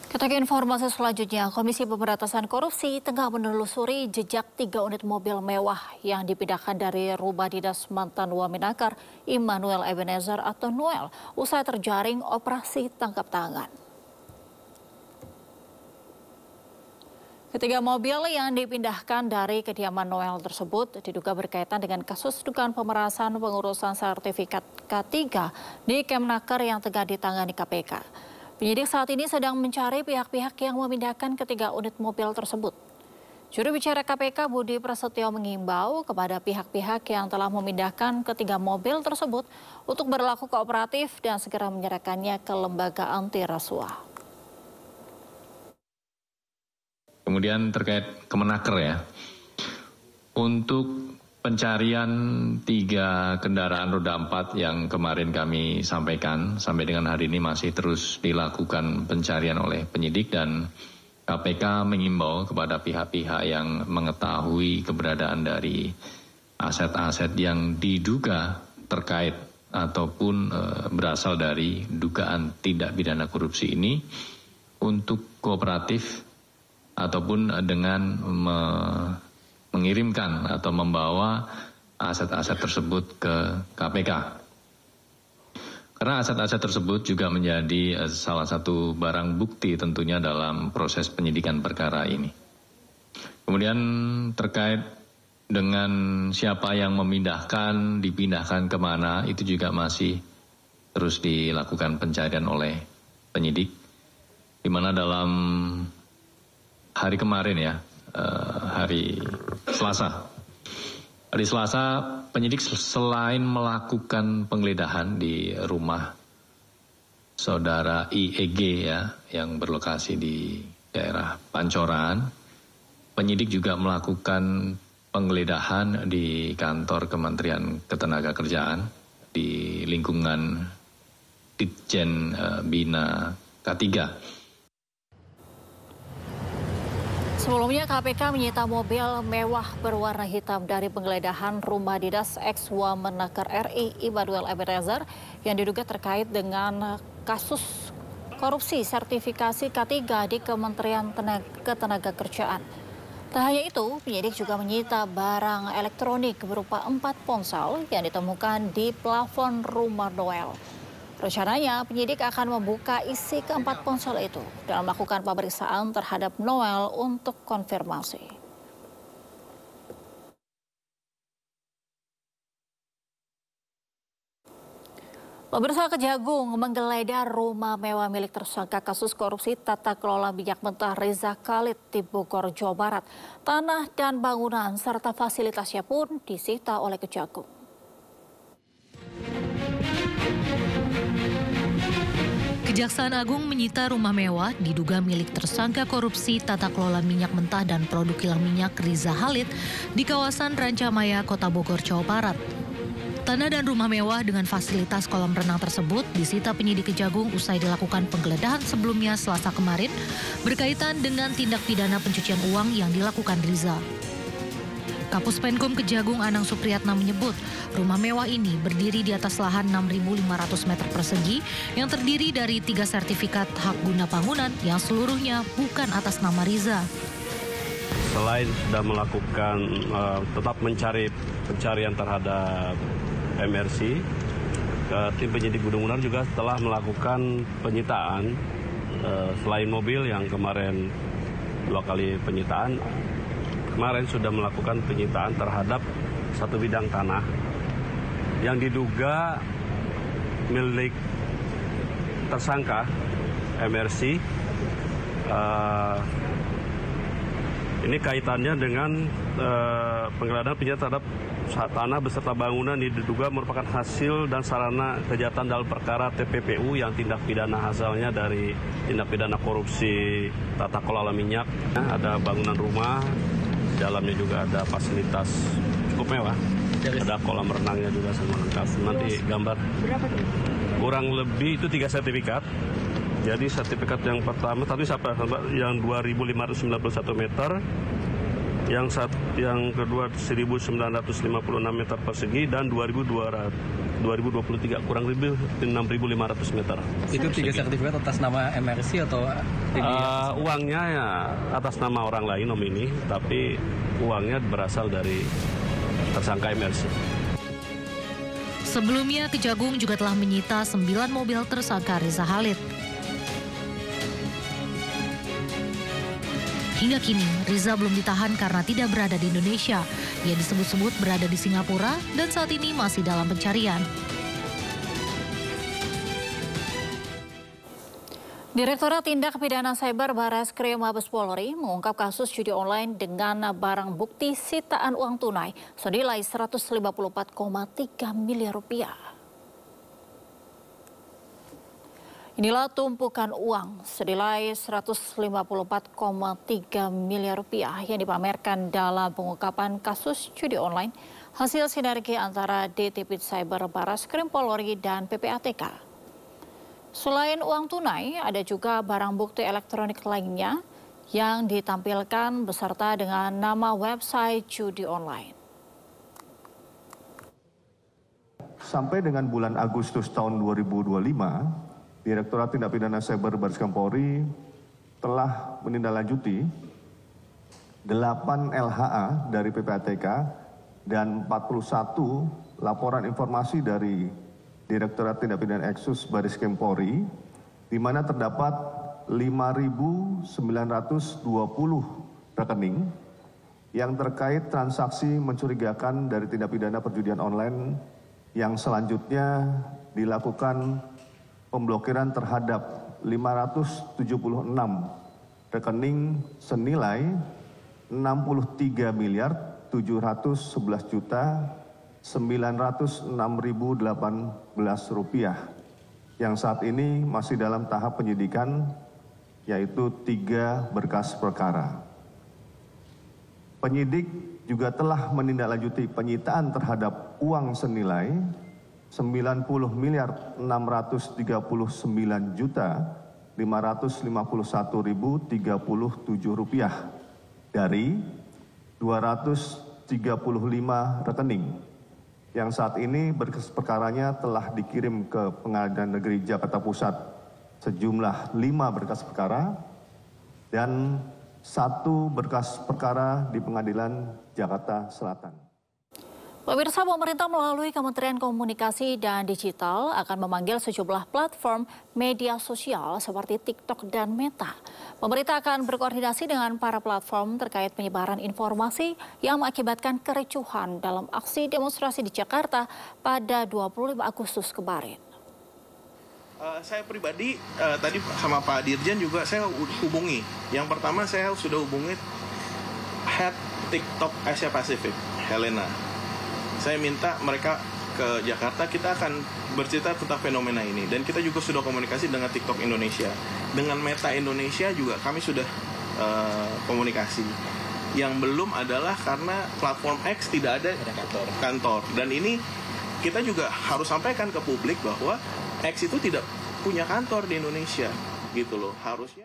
Kita ke informasi selanjutnya, Komisi Pemberantasan Korupsi tengah menelusuri jejak 3 unit mobil mewah yang dipindahkan dari rumah dinas mantan Wamenakar Immanuel Ebenezer atau Noel usai terjaring operasi tangkap tangan. Ketiga mobil yang dipindahkan dari kediaman Noel tersebut diduga berkaitan dengan kasus dugaan pemerasan pengurusan sertifikat K3 di Kemnaker yang tengah ditangani KPK. Penyidik saat ini sedang mencari pihak-pihak yang memindahkan ketiga unit mobil tersebut. Juru bicara KPK Budi Prasetyo mengimbau kepada pihak-pihak yang telah memindahkan ketiga mobil tersebut untuk berlaku kooperatif dan segera menyerahkannya ke lembaga anti rasuah. Kemudian terkait Kemenaker ya, untuk pencarian 3 kendaraan roda 4 yang kemarin kami sampaikan sampai dengan hari ini masih terus dilakukan pencarian oleh penyidik dan KPK mengimbau kepada pihak-pihak yang mengetahui keberadaan dari aset-aset yang diduga terkait ataupun berasal dari dugaan tindak pidana korupsi ini untuk kooperatif ataupun dengan mengirimkan atau membawa aset-aset tersebut ke KPK. Karena aset-aset tersebut juga menjadi salah satu barang bukti tentunya dalam proses penyidikan perkara ini. Kemudian terkait dengan siapa yang memindahkan, dipindahkan kemana, itu juga masih terus dilakukan pencarian oleh penyidik. Di mana dalam hari kemarin ya, hari Selasa. Hari Selasa, penyidik selain melakukan penggeledahan di rumah saudara IEG ya, yang berlokasi di daerah Pancoran, penyidik juga melakukan penggeledahan di kantor Kementerian Ketenagakerjaan di lingkungan Ditjen Bina K3. Sebelumnya KPK menyita mobil mewah berwarna hitam dari penggeledahan rumah dinas ex-Wamenakar RI Immanuel Ebenezer yang diduga terkait dengan kasus korupsi sertifikasi K3 di Kementerian Ketenagakerjaan. Tak hanya itu, penyidik juga menyita barang elektronik berupa 4 ponsel yang ditemukan di plafon rumah Noel. Rencananya, penyidik akan membuka isi ke-4 ponsel itu dan melakukan pemeriksaan terhadap Noel untuk konfirmasi. Pemirsa, Kejagung menggeledah rumah mewah milik tersangka kasus korupsi tata kelola minyak mentah Riza Khalid di Bogor, Jawa Barat. Tanah dan bangunan serta fasilitasnya pun disita oleh Kejagung. Kejaksaan Agung menyita rumah mewah diduga milik tersangka korupsi tata kelola minyak mentah dan produk kilang minyak Riza Khalid di kawasan Rancamaya, Kota Bogor, Jawa Barat. Tanah dan rumah mewah dengan fasilitas kolam renang tersebut disita penyidik Kejagung usai dilakukan penggeledahan sebelumnya Selasa kemarin berkaitan dengan tindak pidana pencucian uang yang dilakukan Riza. Kapus Penkum Kejagung Anang Supriyatna menyebut rumah mewah ini berdiri di atas lahan 6.500 meter persegi yang terdiri dari 3 sertifikat hak guna bangunan yang seluruhnya bukan atas nama Riza. Selain sudah melakukan tetap mencari pencarian terhadap MRC, tim penyidik Gunung Unar juga telah melakukan penyitaan selain mobil yang kemarin 2 kali penyitaan. Kemarin sudah melakukan penyitaan terhadap 1 bidang tanah yang diduga milik tersangka MRC. Ini kaitannya dengan penggeledahan penyitaan terhadap tanah beserta bangunan diduga merupakan hasil dan sarana kejahatan dalam perkara TPPU yang tindak pidana hasilnya dari tindak pidana korupsi tata kelola minyak. Ada bangunan rumah, dalamnya juga ada fasilitas cukup mewah. Ada kolam renangnya juga sama lengkap. Nanti gambar. Berapa tuh? Kurang lebih itu 3 sertifikat. Jadi sertifikat yang pertama tadi yang 2.591 meter Yang kedua 1.956 meter persegi dan 2023 kurang lebih 6.500 meter. Itu 3 sertifikat atas nama MRC atau uangnya ya atas nama orang lain nomini, tapi uangnya berasal dari tersangka MRC. Sebelumnya, Kejagung juga telah menyita 9 mobil tersangka Riza Khalid. Hingga kini, Riza belum ditahan karena tidak berada di Indonesia. Ia disebut-sebut berada di Singapura dan saat ini masih dalam pencarian. Direktorat Tindak Pidana Cyber Barreskrim Mabes Polri mengungkap kasus judi online dengan barang bukti sitaan uang tunai senilai 154,3 miliar rupiah. Inilah tumpukan uang senilai 154,3 miliar rupiah yang dipamerkan dalam pengungkapan kasus judi online hasil sinergi antara DTP Cyber Barreskrim Polri dan PPATK. Selain uang tunai, ada juga barang bukti elektronik lainnya yang ditampilkan beserta dengan nama website judi online. Sampai dengan bulan Agustus tahun 2025, Direktorat Tindak Pidana Cyber Barreskrim Polri telah menindaklanjuti 8 LHA dari PPATK dan 41 laporan informasi dari Direktorat Tindak Pidana Eksus Barreskrim Polri, di mana terdapat 5.920 rekening yang terkait transaksi mencurigakan dari tindak pidana perjudian online yang selanjutnya dilakukan pemblokiran terhadap 576 rekening senilai 63 miliar 711 juta 906.018 rupiah yang saat ini masih dalam tahap penyidikan, yaitu 3 berkas perkara. Penyidik juga telah menindaklanjuti penyitaan terhadap uang senilai 90 miliar 639 juta 551.037 rupiah dari 235 rekening yang saat ini berkas perkaranya telah dikirim ke Pengadilan Negeri Jakarta Pusat sejumlah 5 berkas perkara dan 1 berkas perkara di Pengadilan Jakarta Selatan. Pemirsa, pemerintah melalui Kementerian Komunikasi dan Digital akan memanggil sejumlah platform media sosial seperti TikTok dan Meta. Pemerintah akan berkoordinasi dengan para platform terkait penyebaran informasi yang mengakibatkan kericuhan dalam aksi demonstrasi di Jakarta pada 25 Agustus kemarin. Saya pribadi tadi sama Pak Dirjen juga saya hubungi. Yang pertama saya sudah hubungi Head TikTok Asia Pasifik, Helena. Saya minta mereka ke Jakarta, kita akan bercerita tentang fenomena ini. Dan kita juga sudah komunikasi dengan TikTok Indonesia. Dengan Meta Indonesia juga kami sudah komunikasi. Yang belum adalah karena platform X tidak ada kantor. Dan ini kita juga harus sampaikan ke publik bahwa X itu tidak punya kantor di Indonesia. Gitu loh, harusnya.